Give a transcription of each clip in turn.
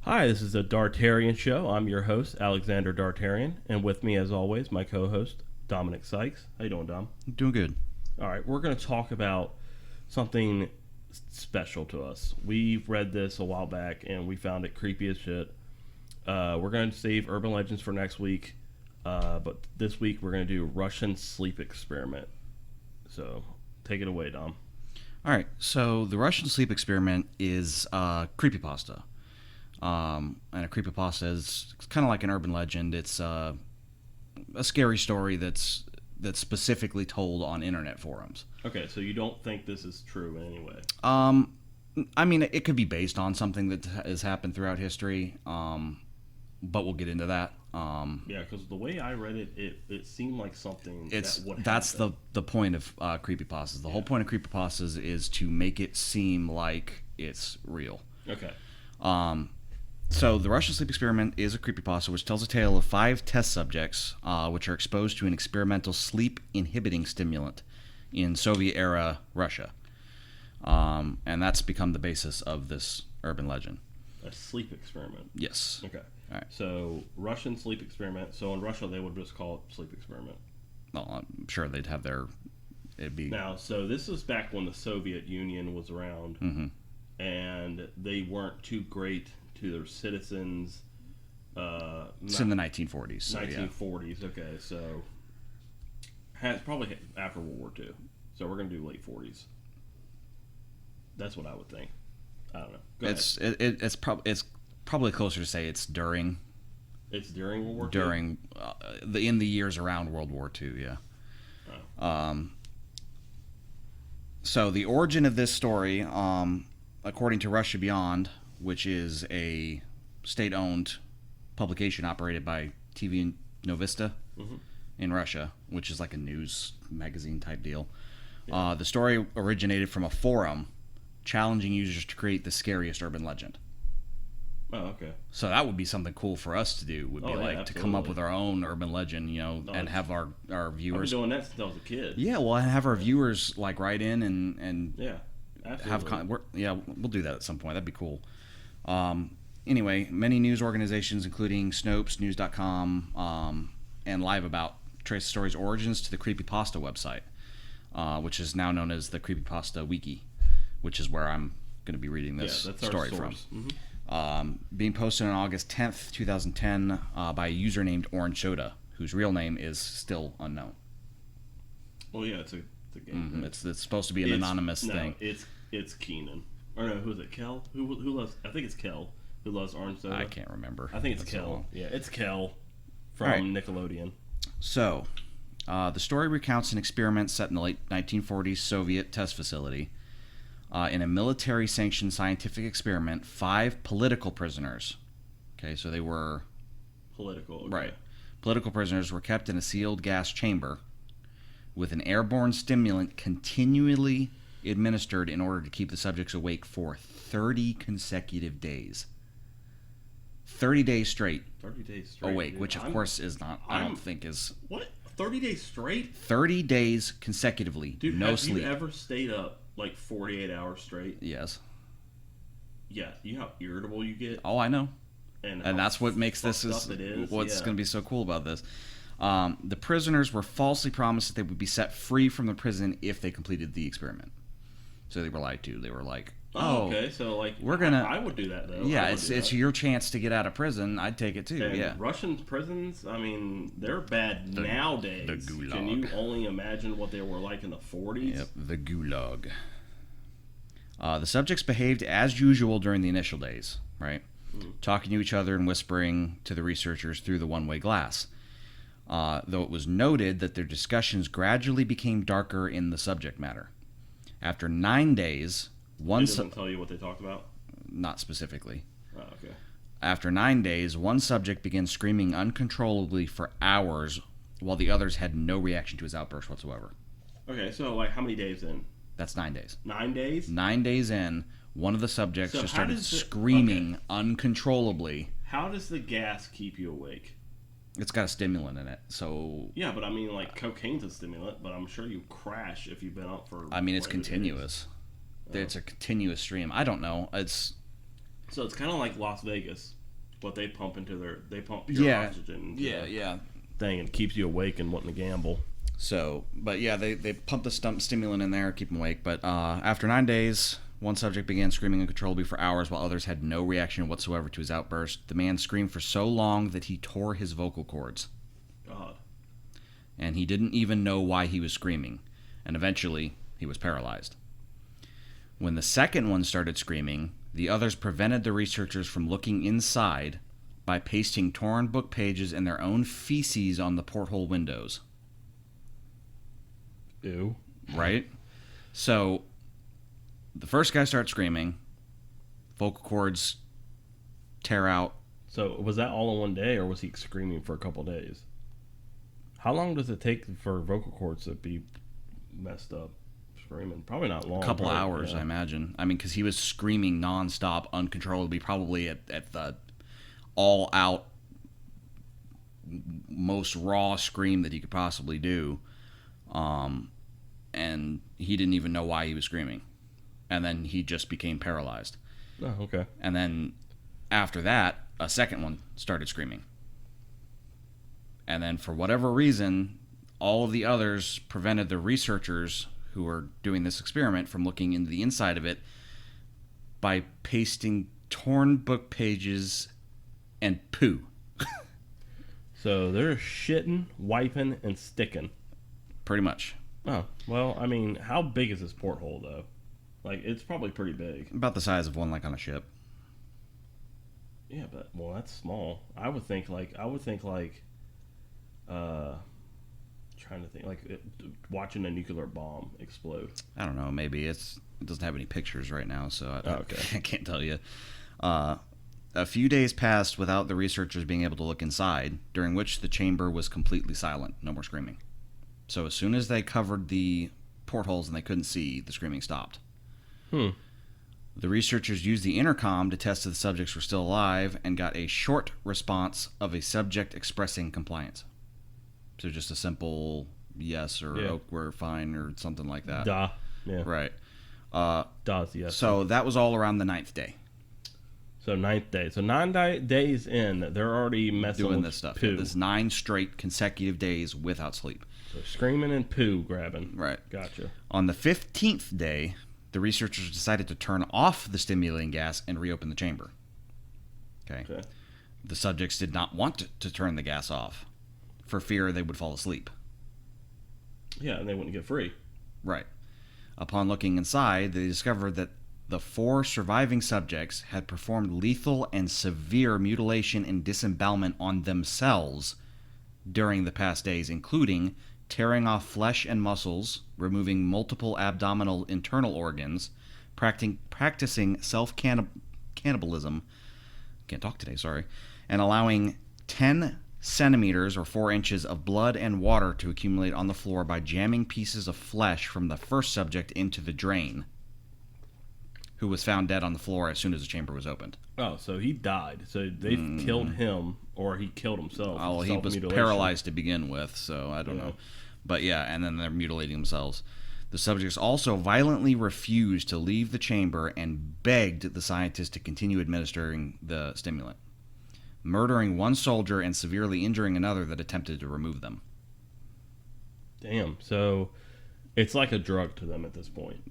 Hi, this is the Dartarian Show. I'm your host, Alexander Dartarian, and with me, as always, my co-host, Dominic Sykes. How you doing, Dom? Doing good. All right, we're going to talk about something special to us. We read this a while back, and we found it creepy as shit. We're going to save urban legends for next week, but this week we're going to do Russian sleep experiment. So, take it away, Dom. All right, so the Russian sleep experiment is creepypasta. And a creepypasta is kind of like an urban legend. It's a scary story that's specifically told on internet forums. Okay, so you don't think this is true in any way? I mean, it could be based on something that has happened throughout history, but we'll get into that. Yeah, because the way I read it, it seemed like something that would that's happen. the point of creepypastas. The whole point of creepypastas is to make it seem like it's real. Okay. So the Russian sleep experiment is a creepypasta which tells a tale of 5 test subjects which are exposed to an experimental sleep-inhibiting stimulant in Soviet-era Russia. And that's become the basis of this urban legend. A sleep experiment? Yes. Okay. All right. So, Russian sleep experiment. So, in Russia, they would just call it sleep experiment. Well, I'm sure they'd have their... It'd be... Now, so this is back when the Soviet Union was around, and they weren't too great to their citizens. It's in the 1940s. So 1940s, okay. So, has probably after World War II. So, we're going to do late 40s. That's what I would think. I don't know. Go ahead. It's probably closer to say it's during. It's during World War II? During, in the years around World War II, yeah. Oh. So the origin of this story, according to Russia Beyond, which is a state-owned publication operated by TV Novista in Russia, which is like a news magazine type deal. Yeah. The story originated from a forum challenging users to create the scariest urban legend. Oh, okay. So that would be something cool for us to do. Would be to come up with our own urban legend, and have our viewers. I've been doing that since I was a kid. Yeah, well, and have our viewers like write in and yeah, absolutely. We'll do that at some point. That'd be cool. Anyway, many news organizations, including Snopes, News.com, and Live About, trace the story's origins to the Creepypasta website, which is now known as the Creepypasta Wiki, which is where I'm going to be reading this story from. Being posted on August 10th, 2010, by a user named Orange Soda, whose real name is still unknown. Well, yeah, it's a game. It's supposed to be an anonymous thing. It's Keenan. Or no, who is it? Kel? Who loves? I think it's Kel who loves Orange Soda. I can't remember. I think it's Kel. Yeah, it's Kel from Nickelodeon. So, the story recounts an experiment set in the late 1940s Soviet test facility. In a military-sanctioned scientific experiment, 5 political prisoners. Okay, so they were political. Okay. Right. Political prisoners were kept in a sealed gas chamber with an airborne stimulant continually administered in order to keep the subjects awake for 30 consecutive days. 30 days straight. 30 days straight. Awake, dude. Which of course is not. I don't think is. What? 30 days straight? 30 days consecutively. Dude, no sleep. Have you ever stayed up like 48 hours straight? Yes. Yeah, you know how irritable you get? Oh, I know. And that's what makes this what's going to be so cool about this. The prisoners were falsely promised that they would be set free from the prison if they completed the experiment. So they were lied to. They were like, okay, so like I would do that though. Yeah, it's your chance to get out of prison. I'd take it too. And yeah. Russian prisons, I mean, they're bad nowadays. The gulag. Can you only imagine what they were like in the 40s? Yep, the gulag. The subjects behaved as usual during the initial days, right? Talking to each other and whispering to the researchers through the one-way glass. Though it was noted that their discussions gradually became darker in the subject matter. After 9 days, It doesn't tell you what they talked about? Not specifically. Oh, okay. After 9 days, one subject began screaming uncontrollably for hours, while the others had no reaction to his outburst whatsoever. Okay, so like how many days in? That's 9 days. 9 days? 9 days in, one of the subjects just started screaming uncontrollably. How does the gas keep you awake? It's got a stimulant in it, so... Yeah, but I mean, like, cocaine's a stimulant, but I'm sure you crash if you've been up for... I mean, it's continuous. It's a continuous stream. I don't know. So it's kind of like Las Vegas. what they pump they pump your oxygen into the thing and keeps you awake and wanting to gamble. So, but yeah, they pump the stimulant in there, keep them awake. But after 9 days, one subject began screaming uncontrollably for hours while others had no reaction whatsoever to his outburst. The man screamed for so long that he tore his vocal cords. God. And he didn't even know why he was screaming. And eventually, he was paralyzed. When the second one started screaming, the others prevented the researchers from looking inside by pasting torn book pages and their own feces on the porthole windows. Ew. Right? So, the first guy starts screaming. Vocal cords tear out. So, was that all in one day, or was he screaming for a couple days? How long does it take for vocal cords to be messed up? Screaming? Probably not long. A couple hours, I imagine. I mean, because he was screaming nonstop, uncontrollably, probably at the all-out, most raw scream that he could possibly do. And he didn't even know why he was screaming. And then he just became paralyzed. Oh, okay. And then after that, a second one started screaming. And then for whatever reason, all of the others prevented the researchers who were doing this experiment from looking into the inside of it by pasting torn book pages and poo. So they're shitting, wiping, and sticking. Pretty much. Oh, well, I mean, how big is this porthole, though? Like, it's probably pretty big. About the size of one, like, on a ship. Yeah, but, well, that's small. I would think, trying to think, watching a nuclear bomb explode. I don't know, maybe. It doesn't have any pictures right now, so okay. I can't tell you. A few days passed without the researchers being able to look inside, during which the chamber was completely silent. No more screaming. So as soon as they covered the portholes and they couldn't see, the screaming stopped. The researchers used the intercom to test if the subjects were still alive and got a short response of a subject expressing compliance. So just a simple yes or oh, we're fine or something like that. Duh. Yeah. Right. Yes. So that was all around the 9th day. So 9th day. So 9 days in, they're already messing doing with this stuff. poo. Yeah, this 9 straight consecutive days without sleep. So screaming and poo grabbing. Right. Gotcha. On the 15th day, the researchers decided to turn off the stimulating gas and reopen the chamber. Okay. The subjects did not want to turn the gas off for fear they would fall asleep. Yeah, and they wouldn't get free. Right. Upon looking inside, they discovered that the 4 surviving subjects had performed lethal and severe mutilation and disembowelment on themselves during the past days, including tearing off flesh and muscles, removing multiple abdominal internal organs, practicing self-cannibalism, can't talk today, sorry, and allowing 10 centimeters or 4 inches of blood and water to accumulate on the floor by jamming pieces of flesh from the first subject into the drain, who was found dead on the floor as soon as the chamber was opened. Oh, so he died. So they killed him, or he killed himself. Oh, he was paralyzed to begin with, so I don't know. But yeah, and then they're mutilating themselves. The subjects also violently refused to leave the chamber and begged the scientists to continue administering the stimulant, murdering one soldier and severely injuring another that attempted to remove them. Damn. So it's like a drug to them at this point.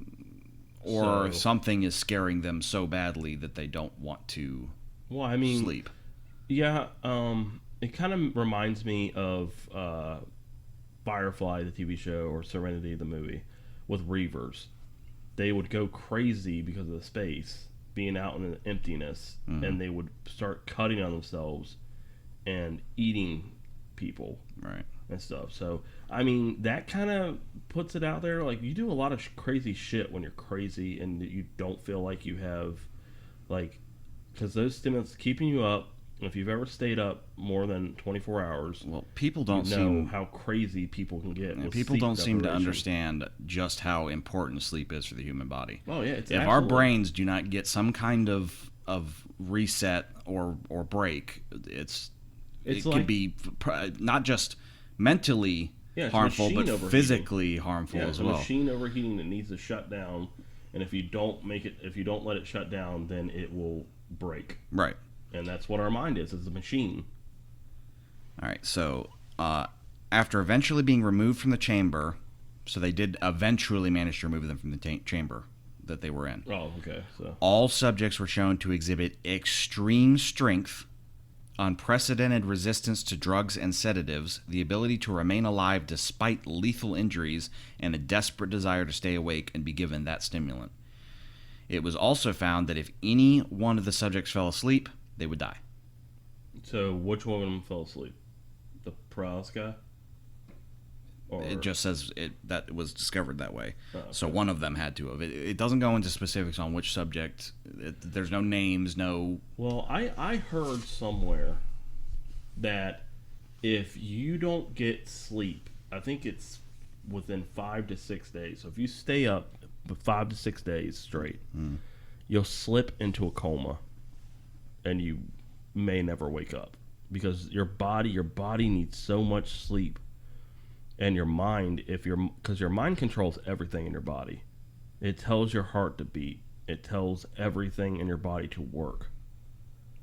Or something is scaring them so badly that they don't want to sleep. Yeah, it kind of reminds me of Firefly, the TV show, or Serenity, the movie, with Reavers. They would go crazy because of the space, being out in the emptiness, and they would start cutting on themselves and eating people. Right. And stuff. So, I mean, that kind of puts it out there. Like, you do a lot of crazy shit when you're crazy and you don't feel like you have, like, because those stimulants keeping you up. If you've ever stayed up more than 24 hours, well, people don't know how crazy people can get. Yeah, people don't seem to understand just how important sleep is for the human body. Oh yeah, if our brains do not get some kind of reset or break, it can be not just mentally harmful, but physically harmful as well. It's a machine overheating that needs to shut down, and if you don't let it shut down, then it will break. Right. And that's what our mind is. It's a machine. All right. So after eventually being removed from the chamber, so they did eventually manage to remove them from the chamber that they were in. Oh, okay. So All subjects were shown to exhibit extreme strength, unprecedented resistance to drugs and sedatives, the ability to remain alive despite lethal injuries, and a desperate desire to stay awake and be given that stimulant. It was also found that if any one of the subjects fell asleep, they would die. So which one of them fell asleep? The paralysis guy? Or... It just says that it was discovered that way. Oh, okay. So one of them had to have. It doesn't go into specifics on which subject. There's no names, no... Well, I heard somewhere that if you don't get sleep, I think it's within 5 to 6 days. So if you stay up for 5 to 6 days straight, you'll slip into a coma, and you may never wake up because your body needs so much sleep. And your mind, because your mind controls everything in your body. It tells your heart to beat. It tells everything in your body to work.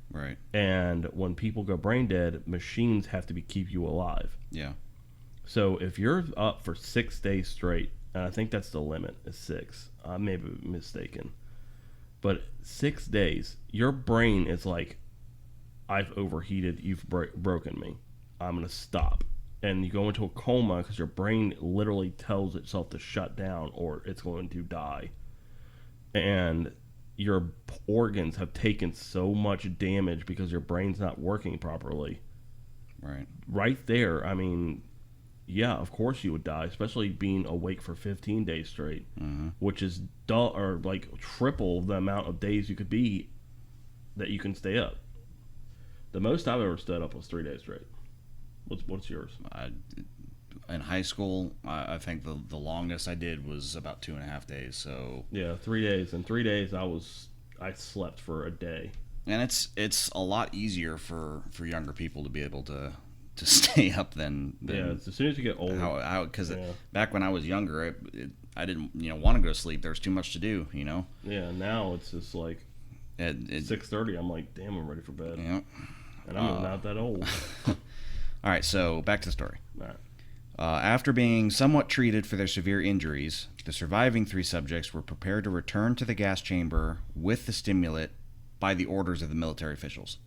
Right. And when people go brain dead, machines have to keep you alive. Yeah. So if you're up for 6 days straight, and I think that's the limit, is 6. I may be mistaken. But 6 days, your brain is like, I've overheated, you've broken me. I'm going to stop. And you go into a coma because your brain literally tells itself to shut down or it's going to die. And your organs have taken so much damage because your brain's not working properly. Right. Right there, I mean, yeah, of course you would die, especially being awake for 15 days straight, which is like triple the amount of days you could be that you can stay up. The most I've ever stood up was 3 days straight. What's yours? In high school, I think the longest I did was about 2.5 days. So yeah, 3 days. In 3 days, I slept for a day. And it's a lot easier for younger people to be able to stay up than yeah. As soon as you get older, because back when I was younger, I didn't want to go to sleep. There was too much to do. Yeah. Now it's just like 6:30. I'm like, damn, I'm ready for bed. Yeah. And I'm not that old. All right, so back to the story. All right. After being somewhat treated for their severe injuries, the surviving 3 subjects were prepared to return to the gas chamber with the stimulant by the orders of the military officials.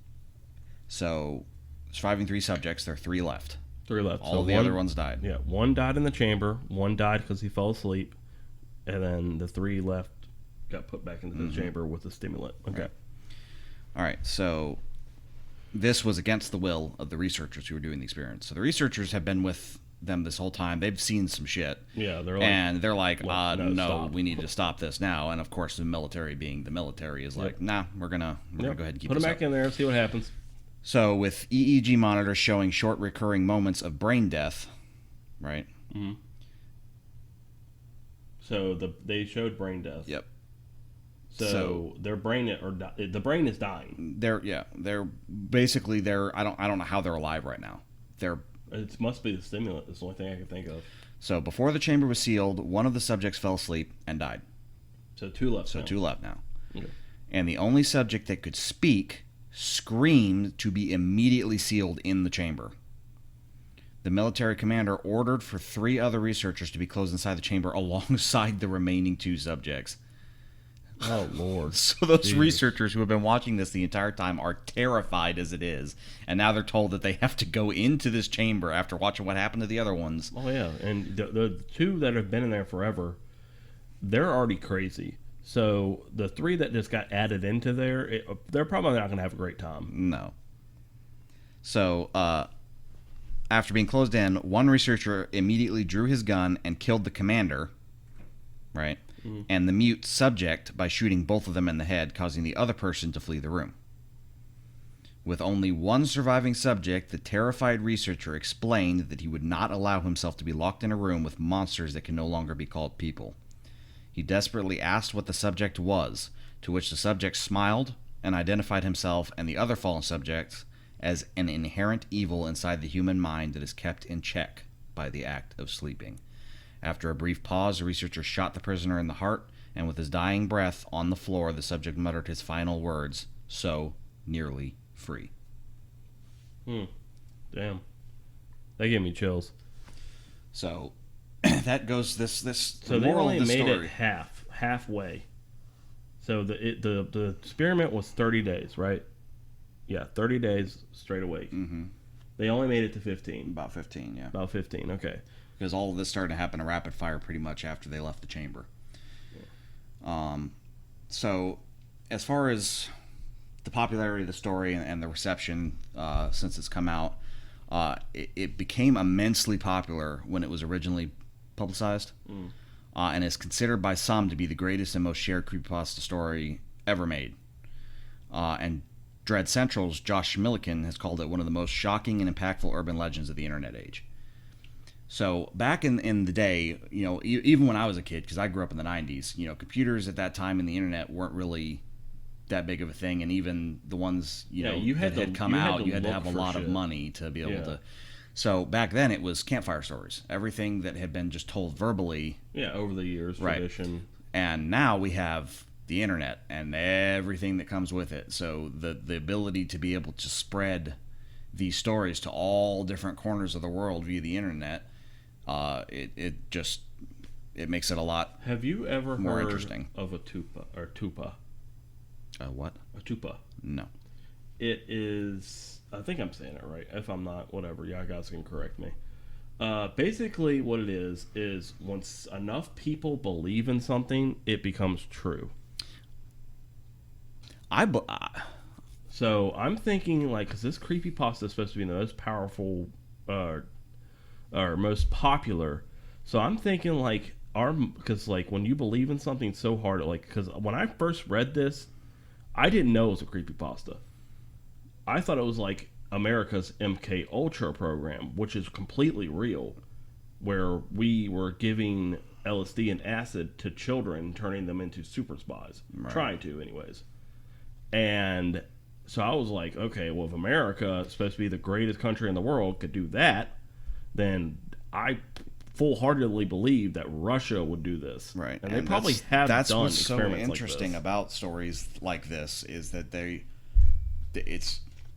So, surviving 3 subjects, there are 3 left. 3 left. All the other ones died. Yeah, 1 died in the chamber, 1 died because he fell asleep, and then the 3 left got put back into the chamber with the stimulant. Okay. Right. All right, so... This was against the will of the researchers who were doing the experiments. So the researchers have been with them this whole time. They've seen some shit. Yeah, they're like... no, we need to stop this now. And, of course, the military being the military is like, nah, we're gonna go ahead and keep Put this them back in there and see what happens. So with EEG monitors showing short recurring moments of brain death, right? Mm-hmm. So they showed brain death. Yep. So their brain the brain is dying. They're basically I don't know how they're alive right now. It must be the stimulant. That's the only thing I can think of. So before the chamber was sealed, one of the subjects fell asleep and died. So 2 left. So now. 2 left now. Okay. And the only subject that could speak screamed to be immediately sealed in the chamber. The military commander ordered for 3 other researchers to be closed inside the chamber alongside the remaining 2 subjects. Oh, Lord. So those researchers who have been watching this the entire time are terrified as it is. And now they're told that they have to go into this chamber after watching what happened to the other ones. Oh, yeah. And the 2 that have been in there forever, they're already crazy. So the 3 that just got added into there, they're probably not going to have a great time. No. So after being closed in, one researcher immediately drew his gun and killed the commander, right? And the mute subject by shooting both of them in the head, causing the other person to flee the room. With only 1 surviving subject, the terrified researcher explained that he would not allow himself to be locked in a room with monsters that can no longer be called people. He desperately asked what the subject was, to which the subject smiled and identified himself and the other fallen subjects as an inherent evil inside the human mind that is kept in check by the act of sleeping. After a brief pause, the researcher shot the prisoner in the heart, and with his dying breath on the floor, the subject muttered his final words, "So nearly free. Damn. That gave me chills. So that goes this. So they only made it halfway. So the experiment was 30 days, right? Yeah, 30 days straight away. Mm-hmm. They only made it to 15. About 15, yeah. About 15, okay. Because all of this started to happen in rapid fire pretty much after they left the chamber. Yeah. So as far as the popularity of the story and the reception since it's come out, it became immensely popular when it was originally publicized, and is considered by some to be the greatest and most shared creepypasta story ever made. And Dread Central's Josh Milliken has called it one of the most shocking and impactful urban legends of the internet age. So back in the day, even when I was a kid, because I grew up in the 90s, computers at that time and the internet weren't really that big of a thing, and even the ones you had to have a lot of money to be able to. So back then it was campfire stories, everything that had been just told verbally. Yeah, over the years, right. Tradition. And now we have the internet and everything that comes with it. So the ability to be able to spread these stories to all different corners of the world via the internet, it makes it a lot. Have you ever more heard interesting of a tupa? What? A tupa. No. It is. I think I'm saying it right. If I'm not, whatever. Yeah, guys can correct me. Basically, what it is once enough people believe in something, it becomes true. So I'm thinking, because this creepypasta is supposed to be the most powerful or most popular. So I'm thinking, because when you believe in something so hard, because when I first read this, I didn't know it was a creepypasta. I thought it was like America's MK Ultra program, which is completely real, where we were giving LSD and acid to children, turning them into super spies. Right. Trying to, anyways. And so I was like, okay, well, if America is supposed to be the greatest country in the world could do that, then I full-heartedly believe that Russia would do this. Right. And they probably have done experiments like this. That's what's so interesting about stories like this is that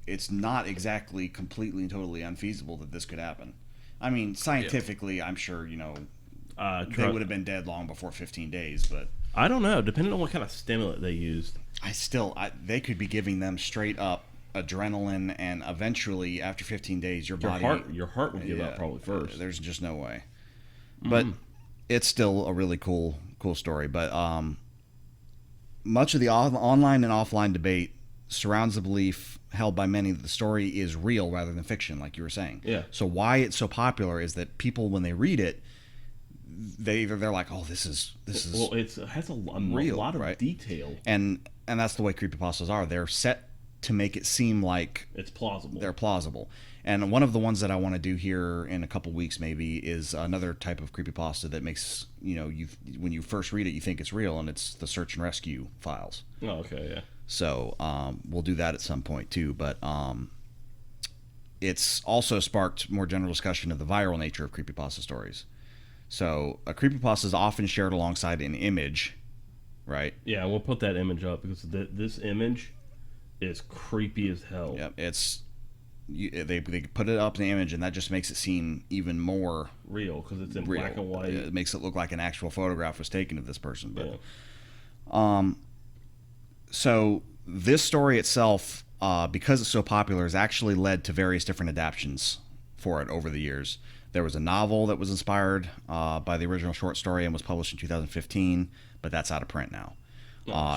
it's not exactly completely and totally unfeasible that this could happen. I mean, scientifically, I'm sure, they would have been dead long before 15 days, but I don't know, depending on what kind of stimulant they used. They could be giving them straight up adrenaline, and eventually, after 15 days, your heart would give up probably first. There's just no way. But it's still a really cool story. But much of the online and offline debate surrounds the belief held by many that the story is real rather than fiction, like you were saying. Yeah. So why it's so popular is that people, when they read it, they're like, oh, this is well, it has a lot of detail, and that's the way creepypastas are. They're set to make it seem like it's plausible. They're plausible. And one of the ones that I want to do here in a couple weeks maybe is another type of creepypasta that makes when you first read it you think it's real, and it's the search and rescue files. Oh, okay, yeah. So we'll do that at some point too, but it's also sparked more general discussion of the viral nature of creepypasta stories. So a creepypasta is often shared alongside an image, right? Yeah, we'll put that image up because this image is creepy as hell. Yeah, they put it up in the image, and that just makes it seem even more real because it's in black and white. It makes it look like an actual photograph was taken of this person. But so this story itself, because it's so popular, has actually led to various different adaptions for it over the years. There was a novel that was inspired by the original short story and was published in 2015, but that's out of print now.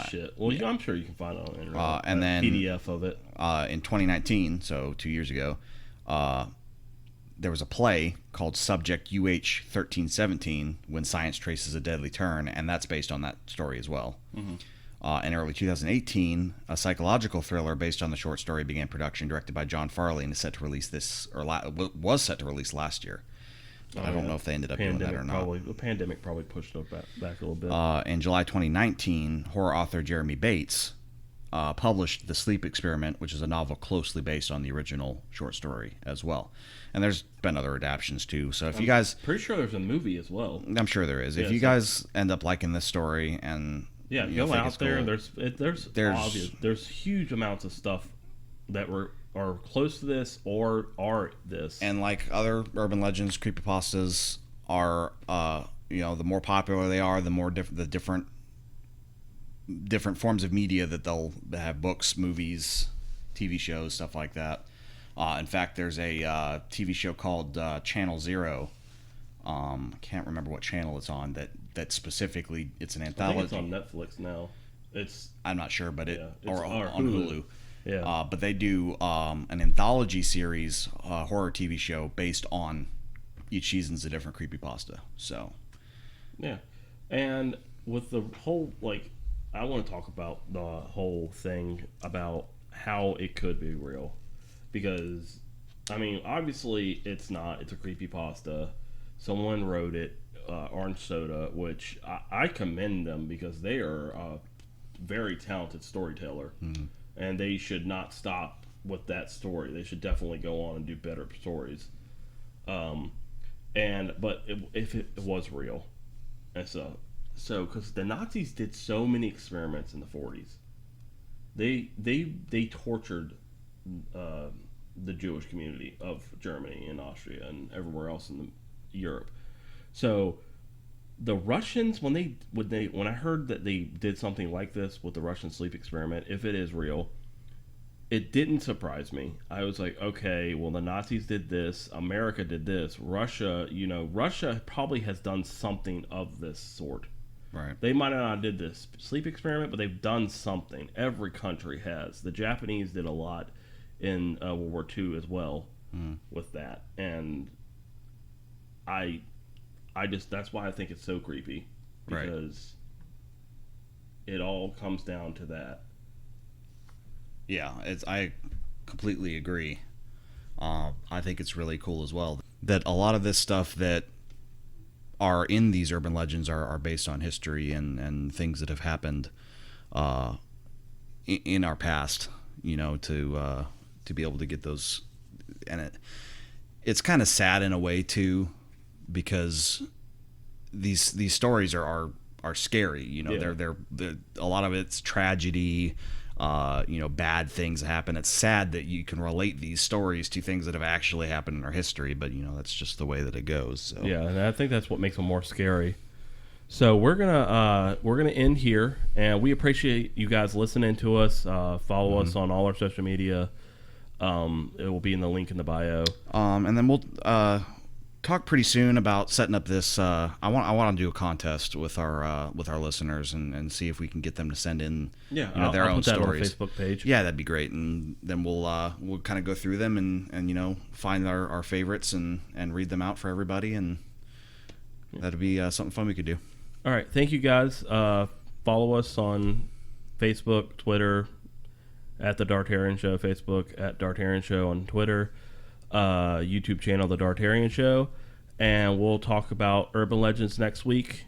Shit. Well, I'm sure you can find it on the internet. And then PDF of it. In 2019, so 2 years ago, there was a play called Subject UH 1317, When Science Traces a Deadly Turn, and that's based on that story as well. Mm-hmm. In early 2018, a psychological thriller based on the short story began production, directed by John Farley, and is set to release was set to release last year. But I don't know if they ended up doing that or not. The pandemic probably pushed it back a little bit. In July 2019, horror author Jeremy Bates published The Sleep Experiment, which is a novel closely based on the original short story as well. And there's been other adaptions too. So if you guys... pretty sure there's a movie as well. I'm sure there is. If you guys end up liking this story and... Yeah, go out there. Cool, there's obvious. There's huge amounts of stuff that are close to this or are this. And like other urban legends, creepypastas are, the more popular they are, the more different forms of media that they'll have: books, movies, TV shows, stuff like that. In fact, there's a TV show called Channel Zero. I can't remember what channel it's on. That specifically, it's an anthology. I think it's on Netflix now. I'm not sure, but or on Hulu. Yeah. But they do an anthology series, horror TV show based on each season's a different creepypasta. So, yeah, and with the whole I want to talk about the whole thing about how it could be real, because obviously it's not. It's a creepypasta. Someone wrote it, Orange Soda, which I commend them because they are a very talented storyteller. Mm-hmm. And they should not stop with that story. They should definitely go on and do better stories. But if it was real, and so because the Nazis did so many experiments in the 40s, they tortured the Jewish community of Germany and Austria and everywhere else in Europe. So the Russians, when I heard that they did something like this with the Russian sleep experiment, if it is real, it didn't surprise me. I was like, okay, well, the Nazis did this, America did this, Russia probably has done something of this sort. Right. They might not have did this sleep experiment, but they've done something. Every country has. The Japanese did a lot in World War II as well with that, and that's why I think it's so creepy, because it all comes down to that. Yeah, I completely agree. I think it's really cool as well that a lot of this stuff that are in these urban legends are based on history and things that have happened in our past, to be able to get those. And it's kind of sad in a way too, because these stories are scary. They're a lot of it's tragedy. Bad things happen. It's sad that you can relate these stories to things that have actually happened in our history, but that's just the way that it goes. So. Yeah, and I think that's what makes them more scary. So we're gonna end here, and we appreciate you guys listening to us. Follow us on all our social media. It will be in the link in the bio. And then we'll talk pretty soon about setting up this. I want to do a contest with our listeners and see if we can get them to send in their own put that stories. On the Facebook page. Yeah, that'd be great. And then we'll kind of go through them and find our favorites and read them out for everybody, and that'd be something fun we could do. All right, thank you guys. Follow us on Facebook, Twitter, at the Dartarian Show, Facebook at Dartarian Show on Twitter. YouTube channel, The Dartarian Show, and we'll talk about urban legends next week.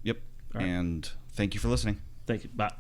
Yep. Right. And thank you for listening. Thank you. Bye.